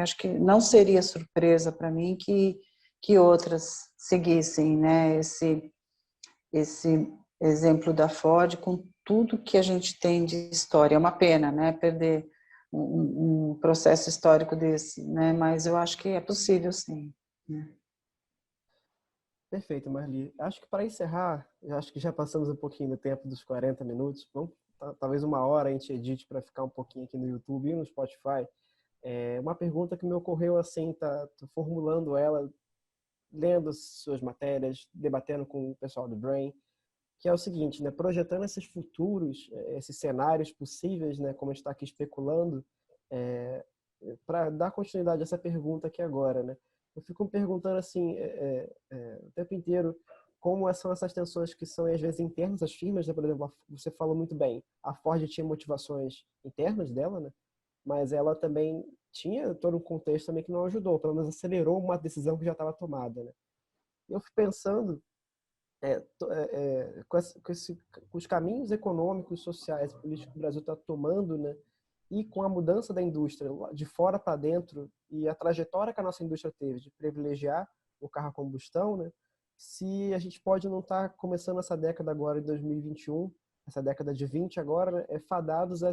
Acho que não seria surpresa para mim que outras seguissem, né? Esse exemplo da Ford com tudo que a gente tem de história. É uma pena, né? Perder um processo histórico desse, né? Mas eu acho que é possível, sim. Né? Perfeito, Marli. Acho que para encerrar, eu acho que já passamos um pouquinho do tempo dos 40 minutos. Vamos, talvez uma hora a gente edite para ficar um pouquinho aqui no YouTube e no Spotify. Uma pergunta que me ocorreu assim, tô formulando ela, lendo suas matérias, debatendo com o pessoal do Brain, que é o seguinte, né? Projetando esses futuros, esses cenários possíveis, né? Como a gente está aqui especulando, para dar continuidade a essa pergunta aqui agora, né? Eu fico me perguntando assim, o tempo inteiro, como são essas tensões que são às vezes internas às firmas, né? Por exemplo, você falou muito bem, a Ford tinha motivações internas dela, né? Mas ela também tinha todo um contexto também que não ajudou, pelo menos acelerou uma decisão que já estava tomada, né? Eu fico pensando com os caminhos econômicos, sociais, políticos que o Brasil está tomando, né? E com a mudança da indústria de fora para dentro e a trajetória que a nossa indústria teve de privilegiar o carro a combustão, né? Se a gente pode não estar começando essa década agora, em 2021, essa década de 20 agora, né, fadados a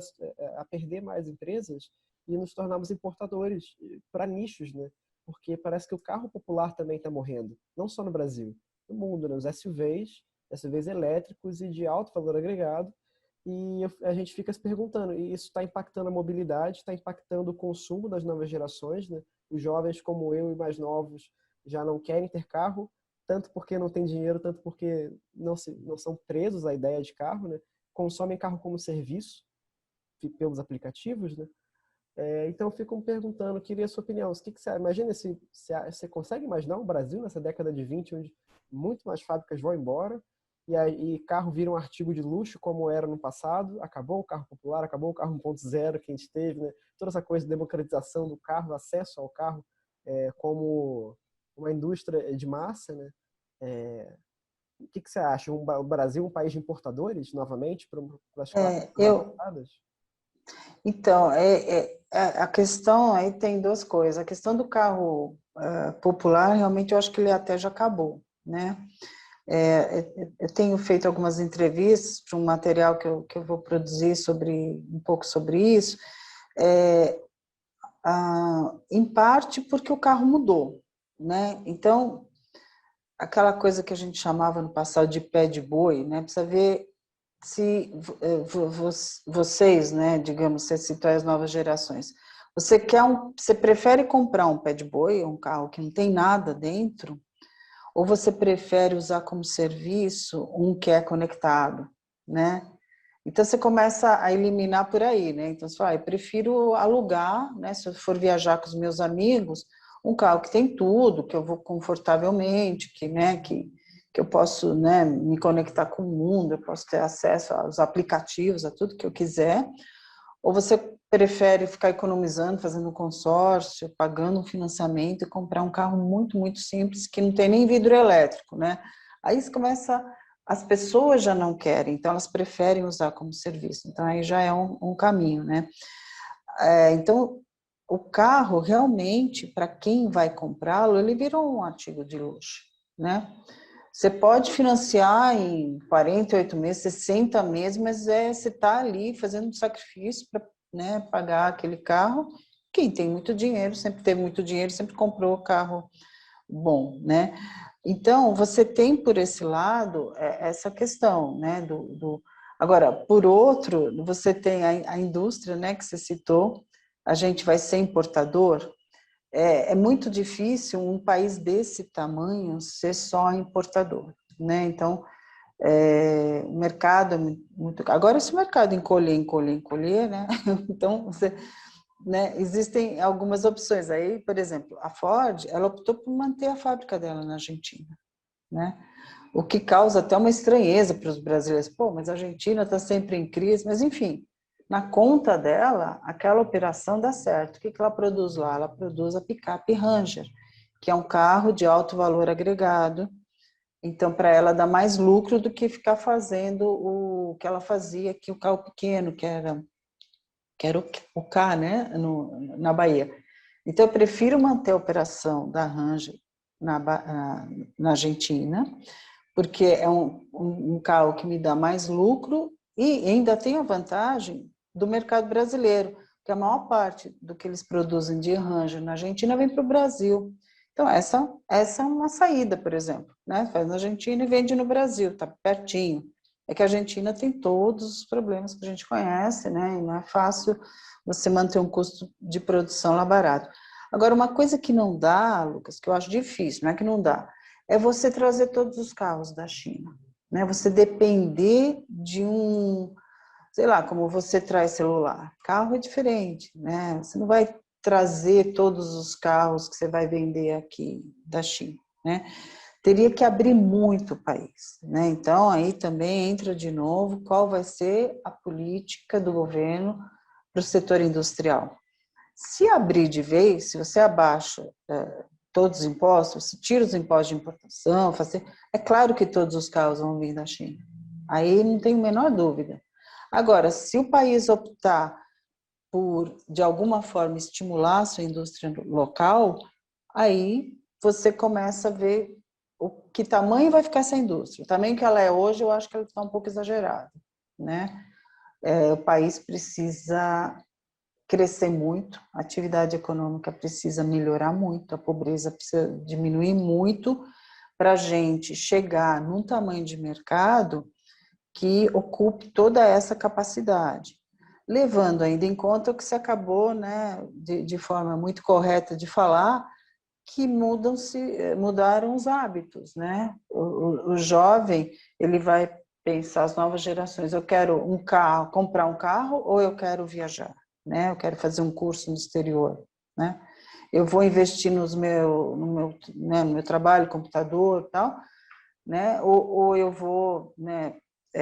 perder mais empresas e nos tornarmos importadores para nichos, né? Porque parece que o carro popular também está morrendo, não só no Brasil, no mundo, né? Os SUVs elétricos e de alto valor agregado, e a gente fica se perguntando, e isso está impactando a mobilidade, está impactando o consumo das novas gerações, né? Os jovens como eu e mais novos já não querem ter carro, tanto porque não tem dinheiro, tanto porque não são presos à ideia de carro, né? Consomem carro como serviço pelos aplicativos, né? Então eu fico me perguntando, queria a sua opinião. O que você imagina se você consegue imaginar o Brasil nessa década de 20, onde muito mais fábricas vão embora e carro vira um artigo de luxo como era no passado, acabou o carro popular, acabou o carro 1.0 que a gente teve, né? Toda essa coisa de democratização do carro, acesso ao carro como uma indústria de massa, né? O que você acha? O Brasil um país de importadores novamente para as classes Eu avançadas? Então, a questão aí tem duas coisas. A questão do carro popular, realmente, eu acho que ele até já acabou, né? Eu tenho feito algumas entrevistas para um material que eu vou produzir um pouco sobre isso, em parte porque o carro mudou, né? Então, aquela coisa que a gente chamava no passado de pé de boi, né? Precisa ver se vocês, né, digamos, você citou as novas gerações, você prefere comprar um pé de boi, um carro que não tem nada dentro, ou você prefere usar como serviço um que é conectado, né? Então você começa a eliminar por aí, né? Então você fala, eu prefiro alugar, né, se eu for viajar com os meus amigos, um carro que tem tudo, que eu vou confortavelmente, que, né, que eu posso, né, me conectar com o mundo, eu posso ter acesso aos aplicativos, a tudo que eu quiser, ou você prefere ficar economizando, fazendo um consórcio, pagando um financiamento e comprar um carro muito, muito simples, que não tem nem vidro elétrico, né? Aí você começa, as pessoas já não querem, então elas preferem usar como serviço, então aí já é um caminho, né? Então, o carro realmente, para quem vai comprá-lo, ele virou um artigo de luxo, né? Você pode financiar em 48 meses, 60 meses, mas você está ali fazendo um sacrifício para, né, pagar aquele carro. Quem tem muito dinheiro, sempre teve muito dinheiro, sempre comprou carro bom, né? Então, você tem por esse lado essa questão, né? Agora, por outro, você tem a indústria, né, que você citou, a gente vai ser importador. É muito difícil um país desse tamanho ser só importador, né? Então, o mercado é muito... Agora, se o mercado encolher, né? Então, né, existem algumas opções. Aí, por exemplo, a Ford, ela optou por manter a fábrica dela na Argentina, né? O que causa até uma estranheza para os brasileiros. Pô, mas a Argentina está sempre em crise, mas enfim, na conta dela, aquela operação dá certo. O que ela produz lá? Ela produz a picape Ranger, que é um carro de alto valor agregado. Então, para ela dá mais lucro do que ficar fazendo o que ela fazia, que o carro pequeno, que era o K, né, na Bahia. Então, eu prefiro manter a operação da Ranger na Argentina, porque é um carro que me dá mais lucro e ainda tem a vantagem do mercado brasileiro, que a maior parte do que eles produzem de Ranger na Argentina vem para o Brasil. Então, essa é uma saída, por exemplo, né? Faz na Argentina e vende no Brasil, está pertinho. É que a Argentina tem todos os problemas que a gente conhece, né? E não é fácil você manter um custo de produção lá barato. Agora, uma coisa que não dá, Lucas, que eu acho difícil, não é que não dá, é você trazer todos os carros da China, né? Você depender de sei lá, como você traz celular. Carro é diferente, né? Você não vai trazer todos os carros que você vai vender aqui da China, né? Teria que abrir muito o país, né? Então, aí também entra de novo qual vai ser a política do governo para o setor industrial. Se abrir de vez, se você abaixa todos os impostos, se tira os impostos de importação, é claro que todos os carros vão vir da China. Aí não tem a menor dúvida. Agora, se o país optar por, de alguma forma, estimular a sua indústria local, aí você começa a ver o que tamanho vai ficar essa indústria. O tamanho que ela é hoje, eu acho que ela está um pouco exagerada, né? O país precisa crescer muito, a atividade econômica precisa melhorar muito, a pobreza precisa diminuir muito para a gente chegar num tamanho de mercado que ocupe toda essa capacidade, levando ainda em conta o que se acabou, né, de forma muito correta de falar, que mudaram os hábitos, né? O jovem, ele vai pensar, as novas gerações, eu quero um carro, comprar um carro ou eu quero viajar, né? Eu quero fazer um curso no exterior, né? Eu vou investir no meu trabalho, computador, tal, né? Ou eu vou, né,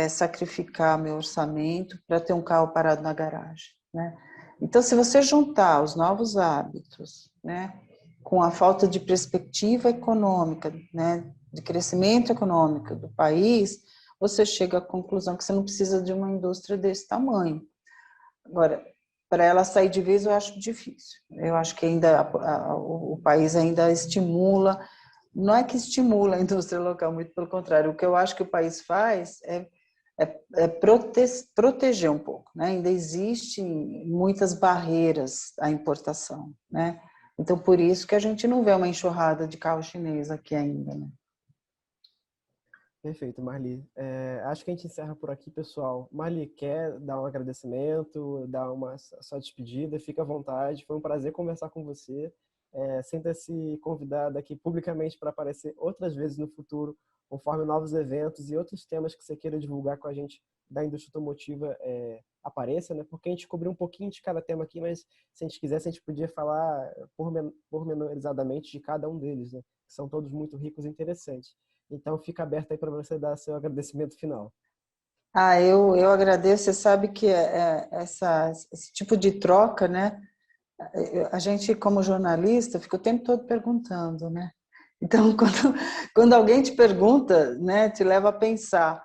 sacrificar meu orçamento para ter um carro parado na garagem, né? Então, se você juntar os novos hábitos, né, com a falta de perspectiva econômica, né, de crescimento econômico do país, você chega à conclusão que você não precisa de uma indústria desse tamanho. Agora, para ela sair de vez, eu acho difícil. Eu acho que ainda o país ainda estimula, não é que estimula a indústria local, muito pelo contrário. O que eu acho que o país faz é proteger um pouco, né? Ainda existem muitas barreiras à importação, né? Então, por isso que a gente não vê uma enxurrada de carro chinês aqui ainda, né? Perfeito, Marli. Acho que a gente encerra por aqui, pessoal. Marli, quer dar um agradecimento, dar uma sua despedida? Fica à vontade. Foi um prazer conversar com você. Sinta-se convidada aqui publicamente para aparecer outras vezes no futuro, conforme novos eventos e outros temas que você queira divulgar com a gente da indústria automotiva apareça, né? Porque a gente cobriu um pouquinho de cada tema aqui, mas se a gente quisesse, a gente podia falar pormenorizadamente de cada um deles, né? Que são todos muito ricos e interessantes. Então fica aberto aí para você dar seu agradecimento final. Eu agradeço. Você sabe que esse tipo de troca, né? A gente, como jornalista, fica o tempo todo perguntando, né? Então, quando alguém te pergunta, né, te leva a pensar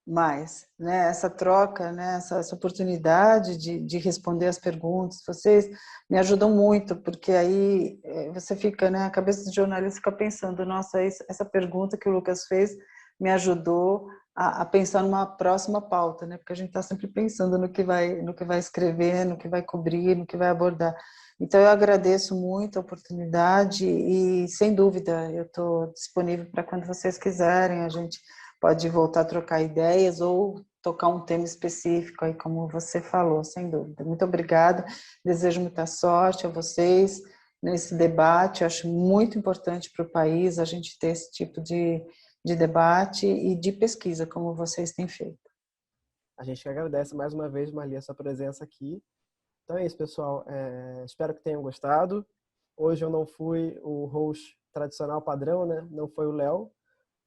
mais, né? Essa troca, né? Essa oportunidade de responder as perguntas, vocês me ajudam muito, porque aí você fica, né? A cabeça do jornalista fica pensando, nossa, essa pergunta que o Lucas fez me ajudou a pensar numa próxima pauta, né? Porque a gente está sempre pensando no que vai escrever, no que vai cobrir, no que vai abordar. Então, eu agradeço muito a oportunidade e, sem dúvida, eu estou disponível para quando vocês quiserem. A gente pode voltar a trocar ideias ou tocar um tema específico, aí como você falou, sem dúvida. Muito obrigada, desejo muita sorte a vocês nesse debate. Eu acho muito importante para o país a gente ter esse tipo de debate e de pesquisa, como vocês têm feito. A gente que agradece mais uma vez, Marli, a sua presença aqui. Então é isso, pessoal. Espero que tenham gostado. Hoje eu não fui o host tradicional padrão, né? Não foi o Léo.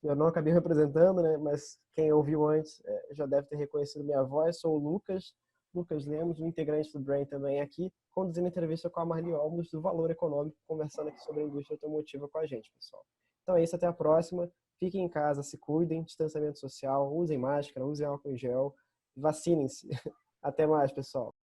Eu não acabei representando, né? Mas quem ouviu antes já deve ter reconhecido minha voz. Sou o Lucas, Lucas Lemos, um integrante do Brain também aqui, conduzindo a entrevista com a Marli Olmos do Valor Econômico, conversando aqui sobre a indústria automotiva com a gente, pessoal. Então é isso, até a próxima. Fiquem em casa, se cuidem, distanciamento social, usem máscara, usem álcool em gel, vacinem-se. Até mais, pessoal.